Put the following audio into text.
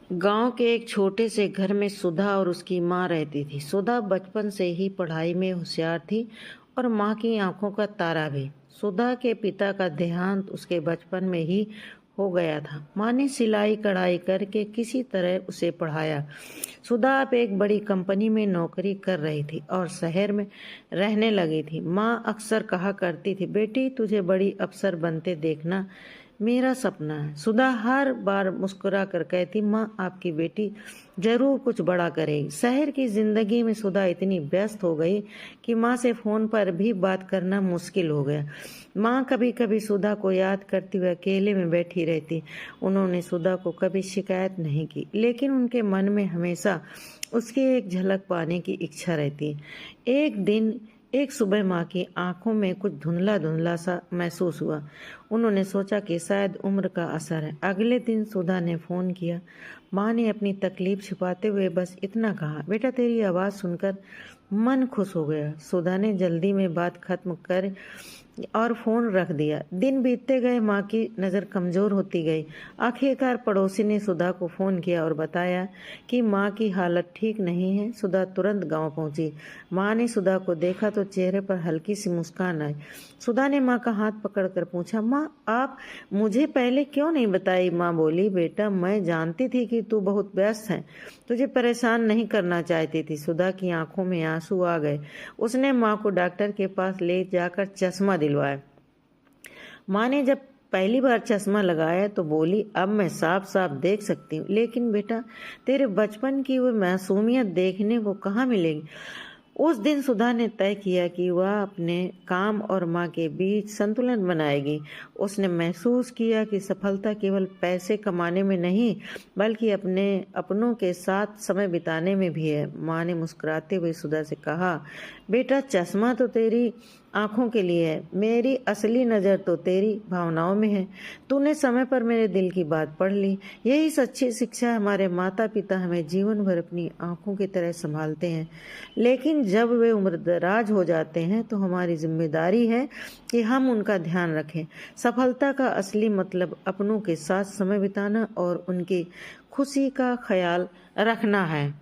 गांव के एक छोटे से घर में सुधा और उसकी माँ रहती थी। सुधा बचपन से ही पढ़ाई में होशियार थी और माँ की आंखों का तारा भी। सुधा के पिता का देहांत उसके बचपन में ही हो गया था। माँ ने सिलाई कढ़ाई करके किसी तरह उसे पढ़ाया। सुधा अब एक बड़ी कंपनी में नौकरी कर रही थी और शहर में रहने लगी थी। माँ अक्सर कहा करती थी, बेटी तुझे बड़ी अफसर बनते देखना मेरा सपना है। सुधा हर बार मुस्कुरा कर कहती, माँ आपकी बेटी जरूर कुछ बड़ा करेगी। शहर की जिंदगी में सुधा इतनी व्यस्त हो गई कि माँ से फोन पर भी बात करना मुश्किल हो गया। माँ कभी कभी सुधा को याद करती हुए अकेले में बैठी रहती। उन्होंने सुधा को कभी शिकायत नहीं की, लेकिन उनके मन में हमेशा उसकी एक झलक पाने की इच्छा रहती। एक सुबह माँ की आंखों में कुछ धुंधला धुंधला सा महसूस हुआ। उन्होंने सोचा कि शायद उम्र का असर है। अगले दिन सुधा ने फोन किया। माँ ने अपनी तकलीफ छिपाते हुए बस इतना कहा, बेटा तेरी आवाज़ सुनकर मन खुश हो गया। सुधा ने जल्दी में बात खत्म कर और फोन रख दिया। दिन बीतते गए, माँ की नज़र कमज़ोर होती गई। आखिरकार पड़ोसी ने सुधा को फ़ोन किया और बताया कि माँ की हालत ठीक नहीं है। सुधा तुरंत गांव पहुंची। माँ ने सुधा को देखा तो चेहरे पर हल्की सी मुस्कान आई। सुधा ने माँ का हाथ पकड़कर पूछा, माँ आप मुझे पहले क्यों नहीं बताई? माँ बोली, बेटा मैं जानती थी कि तू बहुत व्यस्त है, तुझे परेशान नहीं करना चाहती थी। सुधा की आंखों में आंसू आ गए। उसने माँ को डॉक्टर के पास ले जाकर चश्मा दिलवाया। माँ ने जब पहली बार चश्मा लगाया तो बोली, अब मैं साफ साफ देख सकती हूँ। लेकिन बेटा तेरे बचपन की वो मासूमियत देखने को कहाँ मिलेगी? उस दिन सुधा ने तय किया कि वह अपने काम और माँ के बीच संतुलन बनाएगी। उसने महसूस किया कि सफलता केवल पैसे कमाने में नहीं, बल्कि अपने अपनों के साथ समय बिताने में भी है। माँ ने मुस्कुराते हुए सुधा से कहा, बेटा चश्मा तो तेरी आंखों के लिए है, मेरी असली नज़र तो तेरी भावनाओं में है। तूने समय पर मेरे दिल की बात पढ़ ली। यही सच्ची शिक्षा है। हमारे माता पिता हमें जीवन भर अपनी आंखों की तरह संभालते हैं, लेकिन जब वे उम्रदराज हो जाते हैं तो हमारी जिम्मेदारी है कि हम उनका ध्यान रखें। सफलता का असली मतलब अपनों के साथ समय बिताना और उनकी खुशी का ख्याल रखना है।